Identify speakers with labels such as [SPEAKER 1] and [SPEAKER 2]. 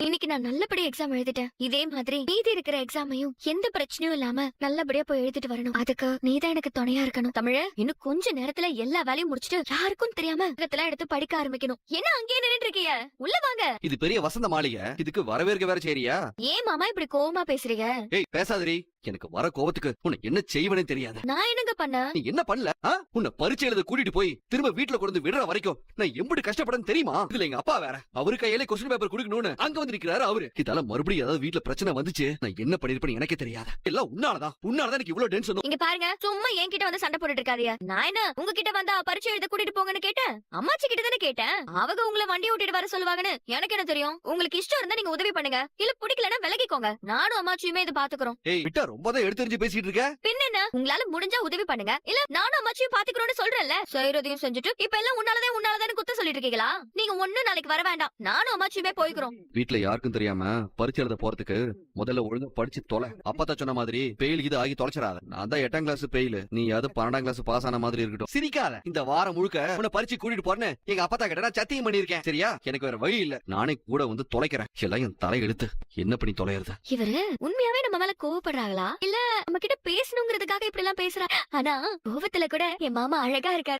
[SPEAKER 1] இன்னைக்கு நான் நல்லபடியா எக்ஸாம் எழுதிட்டேன். இதே மாதிரி மீதி இருக்கிற எக்ஸாமையும் எந்த பிரச்சனையும் இல்லாம நல்லபடியா போய் எழுதிட்டு வரணும். அதுக்கு நீதான் எனக்கு துணையா இருக்கணும். தமிழ, இன்னும் கொஞ்ச நேரத்துல எல்லா வேலையும் முடிச்சிட்டு யாருக்கும் தெரியாம புத்தகத்தெல்லாம் எடுத்து படிக்க ஆரம்பிக்கணும். என்ன அங்கேயே நின்னுட்டு இருக்கீங்க? உள்ள வாங்க.
[SPEAKER 2] இது பெரிய வசந்த மாளிகை, இதுக்கு வரவேற்க வேற சரியா?
[SPEAKER 1] ஏன் மாமா இப்படி கோவமா பேசுறீங்க?
[SPEAKER 2] ஏய் பேசாதரி, எனக்கு வர கோவத்துக்கு உன்னை என்ன செய்வனே தெரியாது.
[SPEAKER 1] நான் என்னங்க பண்ண?
[SPEAKER 2] நீ என்ன பண்ணல? உன்னை பரீட்சை எழுத கூட்டிட்டு போய் திரும்ப வீட்டுல கொண்டு வந்து விடுற வரைக்கும் நான் எப்படி கஷ்டப்படன்னு தெரியுமா? இதுல எங்க அப்பா வேற, அவரு கையில கொஸ்டின் பேப்பர் குடுக்கணும்னு அங்க வந்து நிக்கிறாரு அவரு. இதால மறுபடியும் ஏதாவது வீட்டுல பிரச்சனை வந்துச்சு, நான் என்ன பண்ணிருப்பேன்னு எனக்கே தெரியாது. எல்லாம் உன்னாலதான் எனக்கு இவ்வளவு டென்ஷன்.
[SPEAKER 1] இங்க பாருங்க, சும்மா என்கிட்ட வந்து சண்டை போட்டுட்டு இருக்காதீங்க. நான் என்ன உங்ககிட்ட வந்தா பரீட்சை எழுத கூட்டிட்டு போங்கன்னு கேட்டேன்? அம்மாச்சி கிட்ட தானே கேட்டேன். அவங்க உங்களை வண்டி ஓட்டிட்டு வர சொல்லுவாங்கன்னு எனக்கு என்ன தெரியும்? உங்களுக்கு இஷ்டம் இருந்தா நீங்க உதவி பண்ணுங்க, இல்ல பிடிக்கலன்னா விலகிக்கோங்க. நானும் அம்மாச்சியுமே இது பாத்துக்கிறோம்.
[SPEAKER 2] ஏய் விட்டா ரொம்ப தான் எடுத்து பேசிட்டு இருக்க.
[SPEAKER 1] பின்ன என்ன, உங்களால முடிஞ்சா உதவி பண்ணுங்க, இல்ல நானும் அம்மாச்சியும் பாத்துக்கிறோம்னு சொல்றேன்ல. செய்யறதையும் செஞ்சுட்டு இப்ப எல்லாம் உன்னாலதான் குத்த சொல்லிட்டு இருக்கீங்களா? நீங்க ஒண்ணும் நாளைக்கு வர வேண்டாம், நானும் அம்மாச்சியுமே போய்க்கிறோம்.
[SPEAKER 2] வீட்டுல யாருக்கும் தெரியாம பரீட்சை எழுத போறதுக்கு முதல்ல ஒழுங்கா படிச்சு தொலை. அப்பதான் சொன்ன மாதிரி பெயில் இது ஆகி தொலைச்சிடாத. நான் தான் 8ஆம் கிளாஸ் பெயில், நீ அது 12ஆம் கிளாஸ் பாஸ் ஆன மாதிரி இருக்கட்டும். சிரிக்காத. இந்த வாரம் முழுக்க உன்னை பரீட்சை கூட்டிட்டு போறேன்னு எங்க அப்பா கிட்ட நான் சத்தியம் பண்ணிருக்கேன். சரியா? எனக்கு வேற வழி இல்ல, நானே கூட வந்து தொலைக்கிறேன். எல்லாம் என் தலை எழுத்து, என்ன பண்ணி தொலைறது?
[SPEAKER 1] இவரு உண்மையாவே நம்ம மேல கோவப்படுறாங்களா, இல்ல நம்ம கிட்ட பேசணுங்கிறதுக்காக இப்படி எல்லாம் பேசுறா? ஆனா கோவத்துல கூட என் மாமா அழகா இருக்காரு.